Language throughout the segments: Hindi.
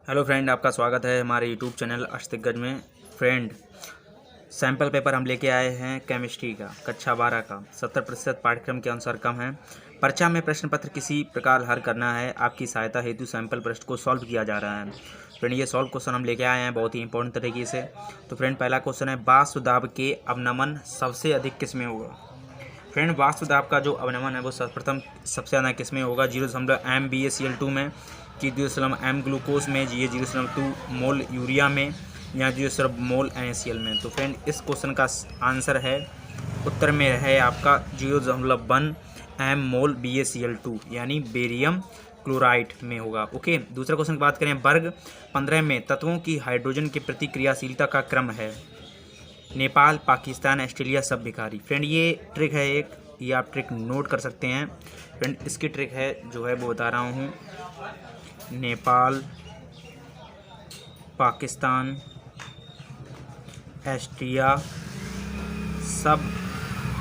हेलो फ्रेंड, आपका स्वागत है हमारे यूट्यूब चैनल अस्तिकगंज में। फ्रेंड, सैम्पल पेपर हम लेके आए हैं केमिस्ट्री का, कक्षा 12 का। 70% पाठ्यक्रम के अनुसार कम है। परीक्षा में प्रश्न पत्र किसी प्रकार हल करना है। आपकी सहायता हेतु सैम्पल प्रश्न को सॉल्व किया जा रहा है। फ्रेंड, ये सॉल्व क्वेश्चन हम लेके आए हैं बहुत ही इंपॉर्टेंट तरीके से। तो फ्रेंड, पहला क्वेश्चन है, वाष्प दाब के अवनमन सबसे अधिक किस में होगा। फ्रेंड, वाष्प दाब का जो अवनमन है वो सर्वप्रथम सबसे ज़्यादा किस में होगा, 0.m BaCl2 में, कि 0.m ग्लूकोज में, ये 0.2 मोल यूरिया में, या 0 मोल NaCl में। तो फ्रेंड, इस क्वेश्चन का आंसर है, उत्तर में है आपका 0.1 m मोल BaCl2 यानी बेरियम क्लोराइड में होगा। ओके, दूसरा क्वेश्चन की बात करें, वर्ग 15 में तत्वों की हाइड्रोजन की प्रतिक्रियाशीलता का क्रम है, नेपाल, पाकिस्तान, ऑस्ट्रेलिया, सब भिखारी। फ्रेंड, ये ट्रिक है एक, ये आप ट्रिक नोट कर सकते हैं। फ्रेंड, इसकी ट्रिक है जो है वो बता रहा हूँ, नेपाल, पाकिस्तान, ऑस्ट्रिया, सब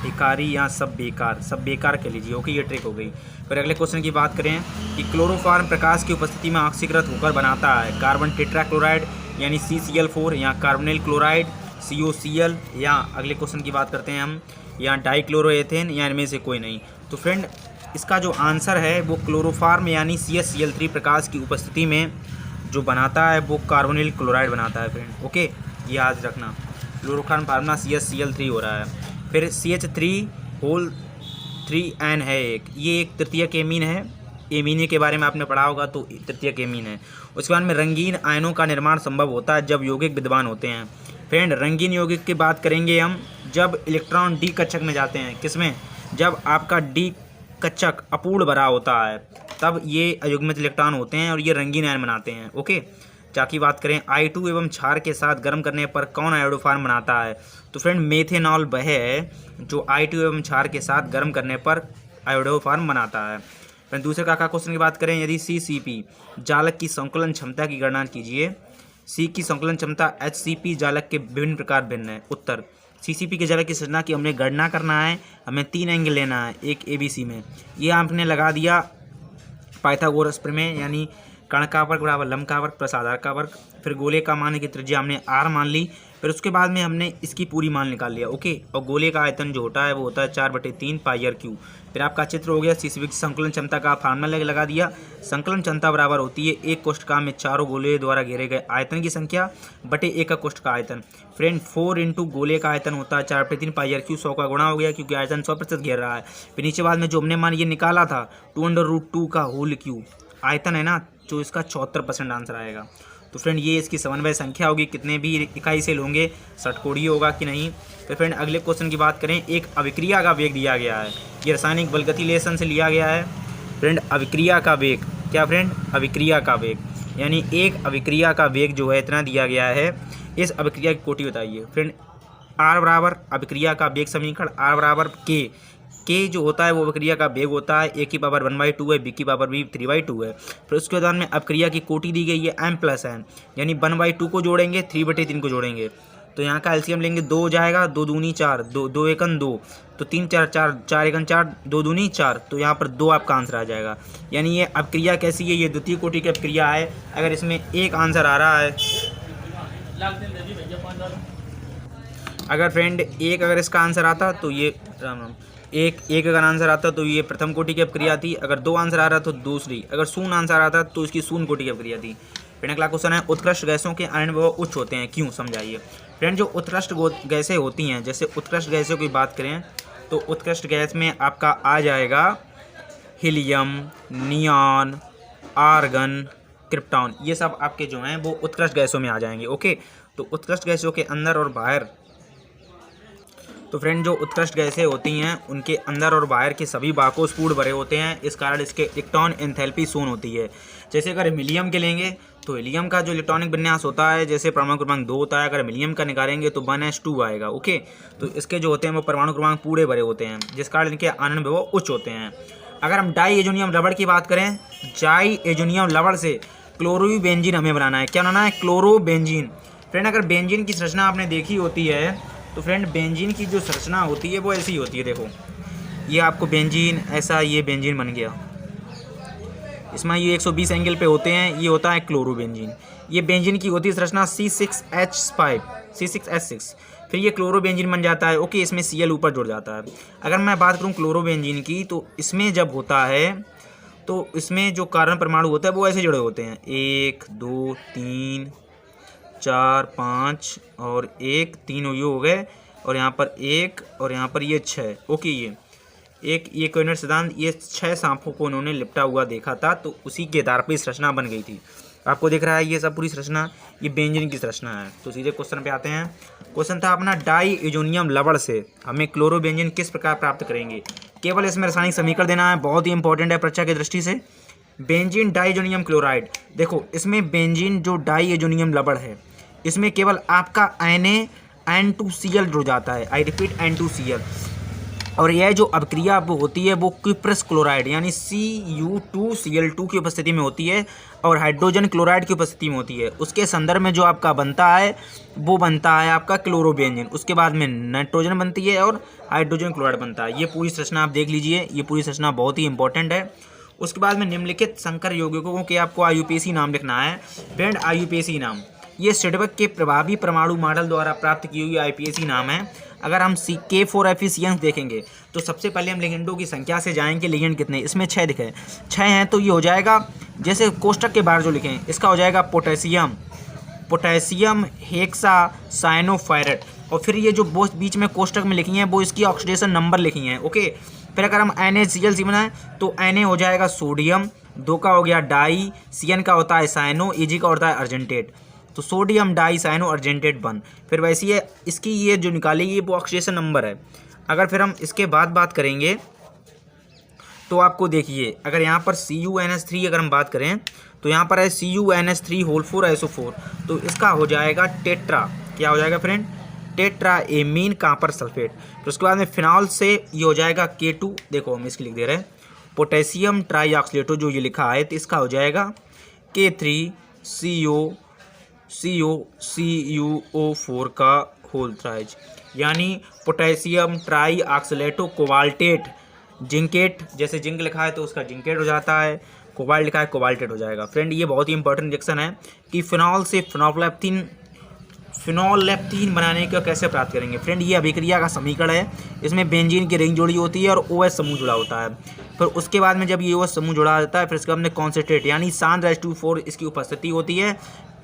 भिखारी या सब बेकार कह लीजिए। ओके, ये ट्रिक हो गई। फिर अगले क्वेश्चन की बात करें कि क्लोरोफॉर्म प्रकाश की उपस्थिति में ऑक्सीकृत होकर बनाता है, कार्बन टेट्राक्लोराइड यानी CCl4, या कार्बोनिल क्लोराइड COCl, या अगले क्वेश्चन की बात करते हैं हम, या डाइक्लोरोएथेन, या इनमें से कोई नहीं। तो फ्रेंड, इसका जो आंसर है वो क्लोरोफॉर्म यानी CaCl3 प्रकाश की उपस्थिति में जो बनाता है वो कार्बोनिल क्लोराइड बनाता है। फ्रेंड, ओके, ये याद रखना, क्लोरोफॉर्म फार्मूला CaCl3 हो रहा है। फिर CH3 है एक, ये एक तृतीयक एमीन है। एमीने के बारे में आपने पढ़ा होगा, तो तृतीयक एमीन है। उसके बाद में रंगीन आयनों का निर्माण संभव होता है जब यौगिक विद्यमान होते हैं। फ्रेंड, रंगीन यौगिक की बात करेंगे हम जब इलेक्ट्रॉन डी कक्षक में जाते हैं। किसमें? जब आपका डी कक्षक अपूर्ण भरा होता है तब ये अयुग्मित इलेक्ट्रॉन होते हैं और ये रंगीन आयन बनाते हैं। ओके, की बात करें, I2 एवं क्षार के साथ गर्म करने पर कौन आयोडोफॉर्म बनाता है। तो फ्रेंड, मेथेनॉल वह है जो I2 एवं क्षार के साथ गर्म करने पर आयोडोफॉर्म बनाता है। फ्रेंड, दूसरे का क्वेश्चन की बात करें, यदि CCP जालक की संकुलन क्षमता की गणना कीजिए। C की संकुलन क्षमता HCP जालक के विभिन्न प्रकार भिन्न है। उत्तर, CCP के जालक की संरचना की हमने गणना करना है, हमें 3 एंगल लेना है, एक ABC में। ये आपने लगा दिया पाइथागोरस प्रमेय, यानी कर्ण का वर्ग बराबर लंब का वर्ग प्लस आधार का वर्ग। फिर गोले का मान की त्रिज्या हमने R मान ली। फिर उसके बाद में हमने इसकी पूरी मान निकाल लिया। ओके, और गोले का आयतन जो होता है वो होता है 4/3 πr3। फिर आपका चित्र हो गया। CCP की संकलन क्षमता का फार्मूला लगा दिया। संकलन क्षमता बराबर होती है एक कोष्ठका में चारों गोले द्वारा घेरे गए आयतन की संख्या बटे एक का कोष्ठ का आयतन। फ्रेंड, 4 इंटू गोले का आयतन होता है 4/3 πr3, 100 का गुणा हो गया क्योंकि आयतन 100% घेर रहा है। फिर नीचे बाद में जो हमने मान ये निकाला था 2√2 का होल क्यूब आयतन है ना, जो इसका 74% आंसर आएगा। तो फ्रेंड, ये इसकी समन्वय संख्या होगी, कितने भी इकाई से लोगे, षटकोणीय होगा कि नहीं। तो फ्रेंड, अगले क्वेश्चन की बात करें, एक अभिक्रिया का वेग दिया गया है, ये रासायनिक बलगति लेसन से लिया गया है। फ्रेंड, अभिक्रिया का वेग क्या? फ्रेंड, अभिक्रिया का वेग यानी एक अभिक्रिया का वेग जो है इतना दिया गया है। इस अभिक्रिया की कोटि बताइए। फ्रेंड, R बराबर अभिक्रिया का वेग समीकरण, R बराबर K जो होता है वो अभिक्रिया का वेग होता है, A की पावर 1/2 है, B की पावर भी 3/2 है। फिर उसके बाद में अभिक्रिया की कोटि दी गई है M+N, यानी 1/2 को जोड़ेंगे, 3/3 को जोड़ेंगे, तो यहाँ का एलसीएम लेंगे, 2 हो जाएगा, 2 दूनी 4, 2 एकन 2, तो 3 4 4, 4 एकन 4, 2 दूनी 4, तो यहाँ पर 2 आपका आंसर आ जाएगा। यानी ये अभिक्रिया कैसी है? ये द्वितीय कोटि की अभिक्रिया है। अगर इसमें एक आंसर आ रहा है, अगर फ्रेंड अगर इसका आंसर आता तो ये एक अगर आंसर आता तो ये प्रथम कोटि की अभिक्रिया थी। अगर 2 आंसर आ रहा तो दूसरी, अगर शून्य आंसर आता तो इसकी शून्य कोटि की अभिक्रिया थी। फ्रेंड, अगला क्वेश्चन है, उत्कृष्ट गैसों के आयन विभव उच्च होते हैं, क्यों? समझाइए। फ्रेंड, जो उत्कृष्ट गैसें होती हैं, जैसे उत्कृष्ट गैसों की बात करें तो उत्कृष्ट गैस में आपका आ जाएगा हीलियम, नियॉन, आर्गन, क्रिप्टॉन, ये सब आपके जो हैं वो उत्कृष्ट गैसों में आ जाएंगे। ओके, तो उत्कृष्ट गैसों के अंदर और बाहर, तो फ्रेंड, जो उत्कृष्ट गैसें होती हैं उनके अंदर और बाहर के सभी बाकोसपूर्ण भरे होते हैं, इस कारण इसके इलेक्ट्रॉन एंथैल्पी शून्य होती है। जैसे अगर हीलियम के लेंगे तो हीलियम का जो इलेक्ट्रॉनिक विन्यास होता है, जैसे परमाणु क्रमांक 2 होता है, अगर हीलियम का निकालेंगे तो 1s2 आएगा। ओके, तो इसके जो होते हैं वो परमाणु क्रमांक पूरे भरे होते हैं, जिस कारण इनके आनंद विभव उच्च होते हैं। अगर हम डाई एजोनियम रबड़ की बात करें, डाई एजोनियम रबड़ से क्लोरोबेंजीन हमें बनाना है। क्या बनाना है? क्लोरोबेंजीन। फ्रेंड, अगर बेंजीन की संरचना आपने देखी होती है तो फ्रेंड, बेंजीन की जो संरचना होती है वो ऐसी होती है। देखो, ये आपको बेंजीन ऐसा, ये बेंजीन बन गया, इसमें ये 120 एंगल पे होते हैं। ये होता है क्लोरोबेंजीन। ये बेंजीन की होती है संरचना C6H6। फिर ये क्लोरोबेंजीन बन जाता है। ओके, इसमें Cl ऊपर जुड़ जाता है। अगर मैं बात करूँ क्लोरोबेंजीन की, तो इसमें जब होता है तो इसमें जो कार्बन परमाणु होता है वो ऐसे जुड़े होते हैं, 1 2 3 4 5 और 1 3 ये हो गए, और यहाँ पर 1 और यहाँ पर ये 6। ओके, ये कोऑर्डिनेट सिद्धांत, ये 6 सांपों को उन्होंने लिपटा हुआ देखा था, तो उसी के आधार पर संरचना बन गई थी। आपको दिख रहा है ये सब पूरी संरचना, ये बेंजीन की संरचना है। तो सीधे क्वेश्चन पे आते हैं। क्वेश्चन था अपना, डाई एजोनियम लवण से हमें क्लोरोबेंजीन किस प्रकार प्राप्त करेंगे। केवल इसमें रासायनिक समीकरण देना है, बहुत ही इंपॉर्टेंट है परीक्षा की दृष्टि से। बेंजीन डाइएजोनियम क्लोराइड, देखो इसमें बेंजीन जो डाइएजोनियम लवण है, इसमें केवल आपका Na2Cl जुड़ जाता है। I repeat, N2Cl। और यह जो अभिक्रिया अब होती है वो क्यूप्रस क्लोराइड यानी Cu2Cl2 की उपस्थिति में होती है, और हाइड्रोजन क्लोराइड की उपस्थिति में होती है। उसके संदर्भ में जो आपका बनता है वो बनता है आपका क्लोरोबेंजीन। उसके बाद में नाइट्रोजन बनती है और हाइड्रोजन क्लोराइड बनता है। ये पूरी संरचना आप देख लीजिए, ये पूरी संरचना बहुत ही इंपॉर्टेंट है। उसके बाद में निम्नलिखित संकर यौगिकों के आपको IUPAC नाम लिखना है। फ्रेंड, IUPAC नाम ये सिडबक के प्रभावी परमाणु मॉडल द्वारा प्राप्त की हुई IUPAC नाम है। अगर हम K4 देखेंगे तो सबसे पहले हम लिगेंडों की संख्या से जाएंगे। लिगेंड कितने, इसमें 6 दिखे, 6 हैं, तो ये हो जाएगा जैसे कोष्टक के बाहर जो लिखें, इसका हो जाएगा पोटेशियम हेक्सा साइनोफायरेट, और फिर ये जो बीच में कोष्टक में लिखी हैं वो इसकी ऑक्सीडेशन नंबर लिखी हैं। ओके, फिर अगर हम NaCl बनाएं तो Na हो जाएगा सोडियम, 2 का हो गया डाई, Cn का होता है साइनो, Ag का होता है अर्जेंटेट, तो सोडियम डाई साइनो अर्जेंटेट बन। फिर वैसे ही इसकी ये जो निकालेगी वो ऑक्सीडेशन नंबर है। अगर फिर हम इसके बाद बात करेंगे तो आपको देखिए, अगर यहाँ पर CuNH3 अगर हम बात करें तो यहाँ पर है CuNH3 4SO4, तो इसका हो जाएगा टेट्रा, क्या हो जाएगा फ्रेंड, टेट्रा एमीन कांपर सल्फेट। फिर उसके बाद में फिनॉल से ये हो जाएगा K2, देखो हम इसकी लिख दे रहे हैं, पोटेशियम ट्राईऑक्सीलेटो जो ये लिखा है, तो इसका हो जाएगा K3CuO4 का होल थ्राइज, यानी पोटेशियम ट्राईऑक्सीलेटो कोबाल्टेट जिंकेट, जैसे जिंक लिखा है तो उसका जिंकेट हो जाता है, कोबाल्ट लिखा है कोबाल्टेट हो जाएगा। फ्रेंड, ये बहुत ही इंपॉर्टेंट रिएक्शन है कि फिनॉल से फिनोलेप्थीन बनाने का कैसे प्राप्त करेंगे। फ्रेंड, ये अभिक्रिया का समीकरण है। इसमें बेंजीन की रिंग जुड़ी होती है और OH समूह जुड़ा होता है। फिर उसके बाद में जब ये OH समूह जुड़ा जाता है, फिर इसके बाद में कॉन्सेंट्रेट यानी सांद्र H2O4 इसकी उपस्थिति होती है।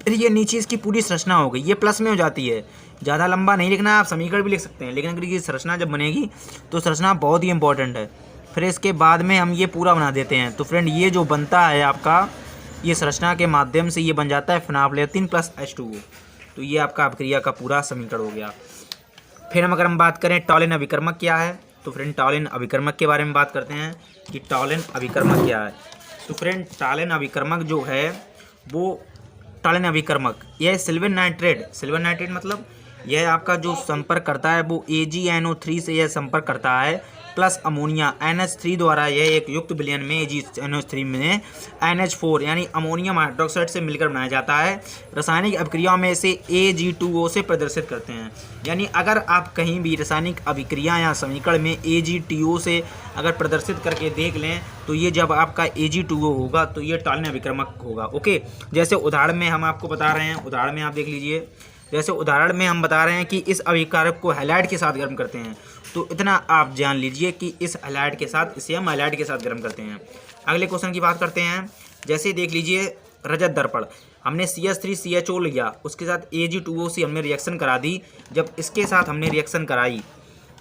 फिर ये नीचे इसकी पूरी संरचना हो गई, ये प्लस में हो जाती है। ज़्यादा लंबा नहीं लिखना है, आप समीकरण भी लिख सकते हैं, लेकिन अगर ये संरचना जब बनेगी तो संरचना बहुत ही इंपॉर्टेंट है। फिर इसके बाद में हम ये पूरा बना देते हैं। तो फ्रेंड, ये जो बनता है आपका, ये संरचना के माध्यम से ये बन जाता है फिनोलेप्थीन प्लस H2O। तो ये आपका अभिक्रिया का पूरा समीकरण हो गया। फिर अगर हम बात करें टॉलिन अभिकर्मक क्या है, तो फ्रेंड टॉलिन अभिकर्मक के बारे में बात करते हैं कि टॉलिन अभिकर्मक क्या है। तो फ्रेंड, टॉलिन अभिकर्मक जो है वो टॉलिन अभिकर्मक, यह सिल्वर नाइट्रेट मतलब यह आपका जो संपर्क करता है वो AgNO3 से यह संपर्क करता है प्लस अमोनिया NH3 द्वारा, यह एक युक्त विलयन में AgNO3 में NH4 यानी अमोनियम हाइड्रोक्साइड से मिलकर बनाया जाता है। रासायनिक अभिक्रियाओं में से Ag2O से प्रदर्शित करते हैं। यानी अगर आप कहीं भी रासायनिक अभिक्रिया या समीकरण में Ag2O से अगर प्रदर्शित करके देख लें तो ये जब आपका Ag2O होगा तो ये टॉलिन अभिकर्मक होगा। ओके, जैसे उदाहरण में हम आपको बता रहे हैं, उदाहरण में आप देख लीजिए, जैसे उदाहरण में हम बता रहे हैं कि इस अभिकारक को हैलाइड के साथ गर्म करते हैं, तो इतना आप जान लीजिए कि इस हैलाइड के साथ, इसे हम हैलाइड के साथ गर्म करते हैं। अगले क्वेश्चन की बात करते हैं। जैसे देख लीजिए रजत दर्पण, हमने CH3CHO लिया, उसके साथ Ag2O से हमने रिएक्शन करा दी। जब इसके साथ हमने रिएक्शन कराई,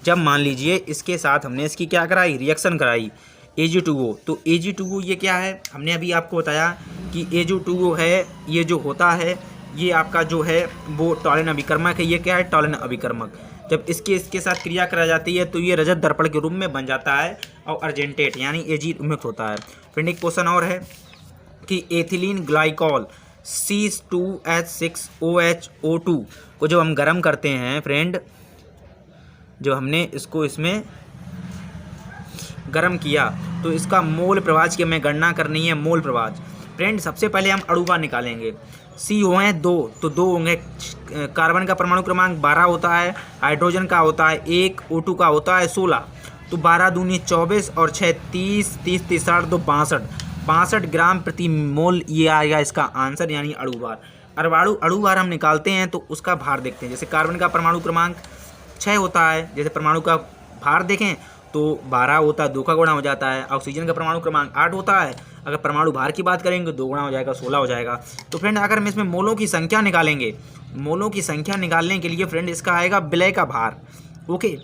जब मान लीजिए इसके साथ हमने इसकी क्या कराई, रिएक्शन कराई Ag2O, तो Ag2O ये क्या है, हमने अभी आपको बताया कि Ag2O है, ये जो होता है ये आपका जो है वो टॉलिन अभिकर्मक है। ये क्या है, टॉलिन अभिकर्मक। जब इसके साथ क्रिया कराई जाती है तो ये रजत दर्पण के रूप में बन जाता है और अर्जेंटेट यानी Ag मुक्त होता है। फिर एक क्वेश्चन और है कि एथिलीन ग्लाइकॉल C2H6OHO2 को जब हम गर्म करते हैं फ्रेंड, जो हमने इसको इसमें गर्म किया तो इसका मोल प्रभाज की हमें गणना करनी है। मोल प्रभाज फ्रेंड, सबसे पहले हम अणुबा निकालेंगे। C हो हैं 2, तो 2 होंगे। कार्बन का परमाणु क्रमांक 12 होता है, हाइड्रोजन का होता है 1, O2 का होता है 16, तो 12 दूनी 24 और 6 30, 30 30 60 तो 62। 62 ग्राम प्रति मोल, ये आएगा इसका आंसर, यानी अणुभार। अणुभार हम निकालते हैं तो उसका भार देखते हैं। जैसे कार्बन का परमाणु क्रमांक 6 होता है, जैसे परमाणु का भार देखें तो 12 होता है, 2 का गुणा हो जाता है। ऑक्सीजन का परमाणु क्रमांक 8 होता है, अगर परमाणु भार की बात करेंगे 2 गुणा हो जाएगा, 16 हो जाएगा। तो फ्रेंड अगर हम इसमें मोलों की संख्या निकालेंगे, मोलों की संख्या निकालने के लिए फ्रेंड इसका आएगा विलय का भार। ओके,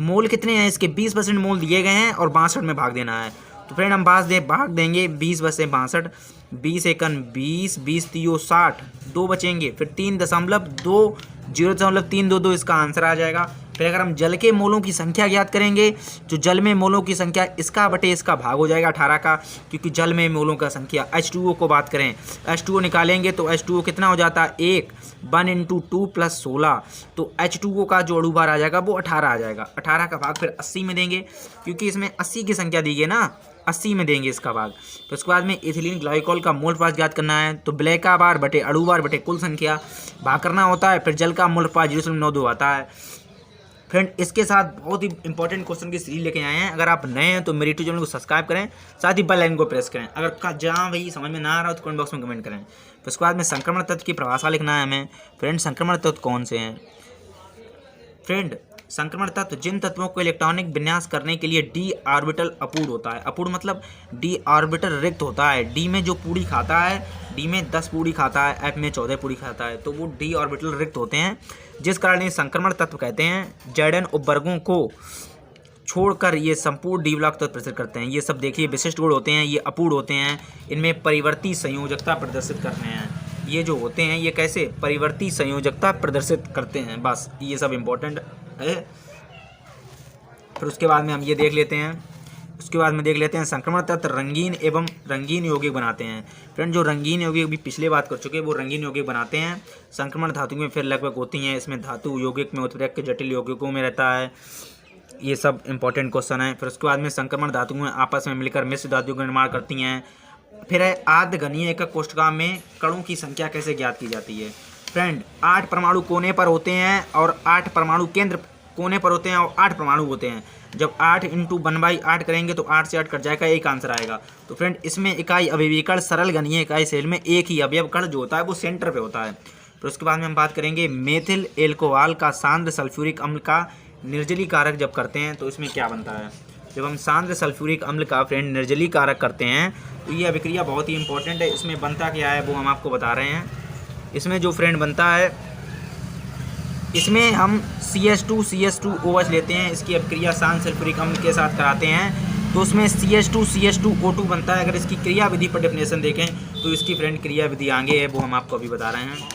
मोल कितने हैं इसके, 20% मोल दिए गए हैं और 62 में भाग देना है। तो फ्रेंड हम भाग देंगे 20 बसे 62, 20 एकन 20, 20 तियो 60, 2 बचेंगे, फिर 0.322 इसका आंसर आ जाएगा। फिर अगर हम जल के मोलों की संख्या ज्ञात करेंगे, जो जल में मोलों की संख्या इसका बटे इसका भाग हो जाएगा 18 का, क्योंकि जल में मोलों का संख्या। H2O को बात करें, H2O निकालेंगे तो H2O कितना हो जाता है, 1 × 2 + 16, तो H2O का जो अणुभार आ जाएगा वो 18 आ जाएगा। 18 का भाग फिर 80 में देंगे, क्योंकि इसमें 80 की संख्या दी गई ना, 80 में देंगे इसका भाग। तो उसके बाद में इथिलीन ग्लाइकोल का मोल अनुपात ज्ञात करना है, तो विलय का भार बटे अणुभार बटे कुल संख्या भाग करना होता है। फिर जल का मोल अनुपात 0.92 आता है। फ्रेंड इसके साथ बहुत ही इंपॉर्टेंट क्वेश्चन की सीरीज लेके आए हैं। अगर आप नए हैं तो मेरे यूट्यूब चैनल को सब्सक्राइब करें, साथ ही बेल आइकन को प्रेस करें। अगर जहाँ भाई समझ में ना आ रहा हो तो कमेंट बॉक्स में कमेंट करें। फिर उसके बाद में संक्रमण तत्व की परिभाषा लिखना है हमें। फ्रेंड संक्रमण तत्व कौन से हैं? फ्रेंड संक्रमण तत्व जिन तत्वों को इलेक्ट्रॉनिक विन्यास करने के लिए डी ऑर्बिटल अपूर्ण होता है। अपूर्ण मतलब डी ऑर्बिटल रिक्त होता है। डी में जो पूरी खाता है, डी में 10 पूरी खाता है, एफ में 14 पूरी खाता है, तो वो डी ऑर्बिटल रिक्त होते हैं, जिस कारण ये संक्रमण तत्व कहते हैं। जेडन उपवर्गों को छोड़कर ये संपूर्ण डी ब्लॉक तत्व प्रदर्शित करते हैं। ये सब देखिए विशिष्ट गुण होते हैं, ये अपूर्ण होते हैं, इनमें परिवर्ती संयोजकता प्रदर्शित करते हैं। ये जो होते हैं ये कैसे परिवर्ती संयोजकता प्रदर्शित करते हैं, बस ये सब इम्पोर्टेंट है। फिर उसके बाद में हम ये देख लेते हैं, उसके बाद में देख लेते हैं संक्रमण तत्व रंगीन एवं रंगीन यौगिक बनाते हैं। फ्रेंड जो रंगीन यौगिक भी पिछले बात कर चुके हैं, वो रंगीन यौगिक बनाते हैं। संक्रमण धातु में फिर लगभग होती हैं, इसमें धातु यौगिक में उत्प्रेरक जटिल यौगिकों में रहता है। ये सब इंपॉर्टेंट क्वेश्चन है। फिर उसके बाद में संक्रमण धातुएं आपस में मिलकर मिश्र धातुओं का निर्माण करती हैं। फिर है आर्धघनीय एकक कोष्ठका में कणों की संख्या कैसे ज्ञात की जाती है। फ्रेंड 8 परमाणु कोने पर होते हैं और 8 परमाणु केंद्र कोने पर होते हैं और 8 परमाणु होते हैं। जब 8 × 1/8 करेंगे तो 8 से 8 कट जाएगा, एक आंसर आएगा। तो फ्रेंड इसमें इकाई अवयवीकरण सरल घनीय इकाई सेल में एक ही अवयव कण जो होता है वो सेंटर पे होता है। फिर उसके बाद में हम बात करेंगे मेथिल एल्कोहल का सांद्र सल्फ्यूरिक अम्ल का निर्जलीकारक जब करते हैं तो इसमें क्या बनता है। जब हम सांद्र सल्फ्यूरिक अम्ल का फ्रेंड निर्जलीकारक करते हैं तो ये अभिक्रिया बहुत ही इंपॉर्टेंट है। इसमें बनता क्या है वो हम आपको बता रहे हैं। इसमें जो फ्रेंड बनता है, इसमें हम CH2CH2OH लेते हैं, इसकी अभिक्रिया सांद्र सल्फ्यूरिक अम्ल के साथ कराते हैं तो उसमें CH2CH2O2 बनता है। अगर इसकी क्रिया विधि पर डेफिनेशन देखें तो इसकी फ्रेंड क्रिया विधि आगे है, वो हम आपको अभी बता रहे हैं।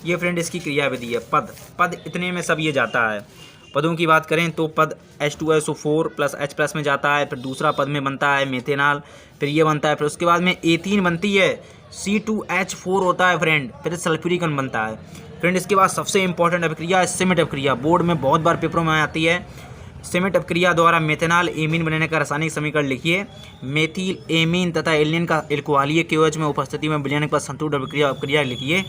ये फ्रेंड इसकी क्रिया विधि है। पद इतने में सब ये जाता है। पदों की बात करें तो पद H2SO4 + H+ में जाता है। फिर दूसरा पद में बनता है मेथेनॉल, फिर ये बनता है। फिर उसके बाद में एथीन बनती है, C2H4 होता है फ्रेंड, फिर सल्फ्यूरिक अम्ल बनता है। फ्रेंड इसके बाद सबसे इंपॉर्टेंट अभिक्रिया है सिमेट अभिक्रिया, बोर्ड में बहुत बार पेपरों में आती है। सिमेट अभिक्रिया द्वारा मेथेनॉल एमीन बनने का रासायनिक समीकरण लिखिए। मेथिल एमीन तथा एलियन का एल्कोहलीय KOH में उपस्थिति में विलयन पर संतुलित अभिक्रिया लिखिए।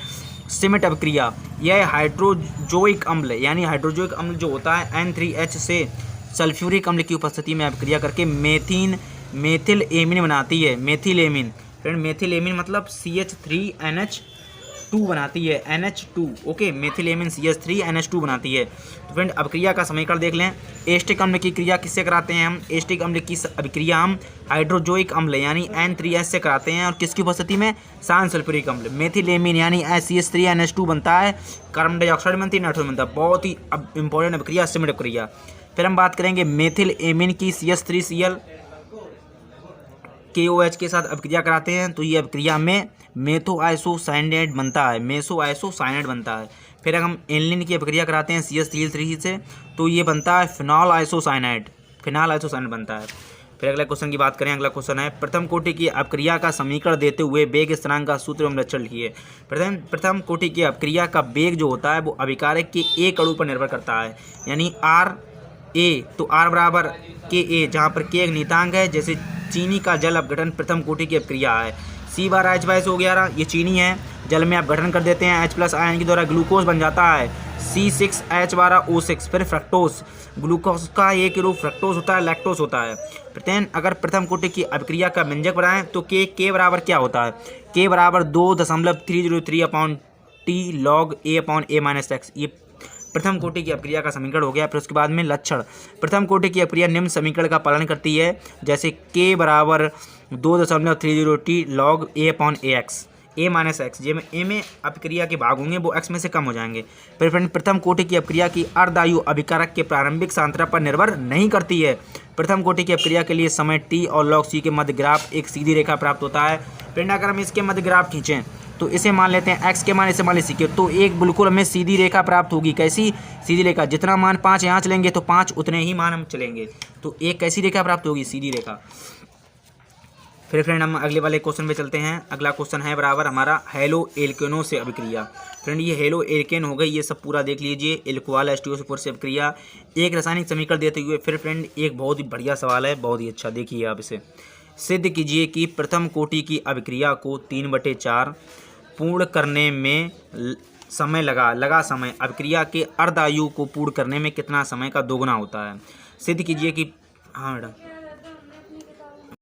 सिमेट अभिक्रिया यह हाइड्रोजोइक अम्ल यानी हाइड्रोजोइक अम्ल जो होता है N3H से सल्फ्यूरिक अम्ल की उपस्थिति में अभिक्रिया करके मेथिल एमीन बनाती है। Methyl amine friend methyl amine मतलब CH3NH2 बनाती है, NH2। Okay, methyl amine CH3NH2 बनाती है। तो फ्रेंड अभिक्रिया का समीकरण देख लें। एस्टिक अम्ल की क्रिया किससे कराते हैं हम? एस्टिक अम्ल की अभिक्रिया हम हाइड्रोजोइक अम्ल यानी N3H से कराते हैं और किसकी उपस्थिति में? सांद्र सल्फ्यूरिक अम्ल। मेथिल एमीन यानी CH3NH2 बनता है, कार्बन डाइऑक्साइड बनती है, नाइट्रोजन बनता है। बहुत ही इंपॉर्टेंट अभिक्रिया सिमेट अभिक्रिया। फिर हम बात करेंगे मेथिल एमीन की CH3Cl KOH के साथ अभिक्रिया कराते हैं तो ये अभिक्रिया में मेथोआइसोसाइनेट बनता है, मेसोआइसोसाइनेट बनता है। फिर अगर हम एनिलीन की अभिक्रिया कराते हैं CH3 से तो ये बनता है फिनॉल आइसोसाइनेट बनता है। फिर अगला क्वेश्चन की बात करें। अगला क्वेश्चन है प्रथम कोटि की अभिक्रिया का समीकरण देते हुए वेग स्थिरांक का सूत्र एवं लक्षण लिखिए। प्रथम कोटि की अभिक्रिया का वेग जो होता है वो अभिकारक के एक अणु पर निर्भर करता है, यानी RA तो R बराबर KA, जहाँ पर K एक नियतांक है। जैसे चीनी का जल अपघटन प्रथम कोटि की अभिक्रिया है। C12H22O11 ये चीनी है, जल में अपघटन कर देते हैं, H+ आयन के द्वारा ग्लूकोज बन जाता है, C6H12O6। फिर फ्रक्टोज, ग्लूकोज का एक रूप फ्रक्टोज होता है, लैक्टोज होता है। फ्रेंड अगर प्रथम कोटि की अभिक्रिया का व्यंजक बनाएं तो के बराबर क्या होता है, के बराबर 2.303 अपॉन टी लॉग ए अपॉन ए माइनस एक्स। ये प्रथम कोटि की अपक्रिया का समीकरण हो गया। फिर उसके बाद में लक्षण, प्रथम कोटि की अपक्रिया निम्न समीकरण का पालन करती है, जैसे के बराबर 2.30 टी लॉग ए अपॉन ए एक्स, ए माइनस एक्स। जे में ए में अपक्रिया के भाग होंगे वो एक्स में से कम हो जाएंगे। फिर फ्रेंड प्रथम कोटि की अपक्रिया की अर्धायु अभिकारक के प्रारंभिक सांद्रता पर निर्भर नहीं करती है। प्रथम कोटि की अपक्रिया के लिए समय टी और लॉग सी के मध्य ग्राफ एक सीधी रेखा प्राप्त होता है। फ्रेंड अगर हम इसके मध्य ग्राफ खींचें तो इसे मान लेते हैं एक्स के मान, इसे मान ले सी के, तो एक बिल्कुल हमें सीधी रेखा प्राप्त होगी। कैसी सीधी रेखा, जितना मान 5 यहाँ चलेंगे तो 5 उतने ही मान हम चलेंगे, तो एक कैसी रेखा प्राप्त होगी, सीधी रेखा। फिर फ्रेंड हम अगले वाले क्वेश्चन पे चलते हैं। अगला क्वेश्चन है बराबर हमारा हेलो एल्केनों से अभिक्रिया। फ्रेंड ये हेलो एल्केन हो गई, ये सब पूरा देख लीजिए। एल्कोहल H2SO4 से अभिक्रिया, एक रासायनिक समीकरण देते हुए। फिर फ्रेंड एक बहुत ही बढ़िया सवाल है, बहुत ही अच्छा, देखिए आप इसे। सिद्ध कीजिए कि प्रथम कोटि की अभिक्रिया को 3/4 पूर्ण करने में समय लगा समय अभिक्रिया के अर्धायु को पूर्ण करने में कितना समय का दोगुना होता है। सिद्ध कीजिए कि, हाँ मैडम,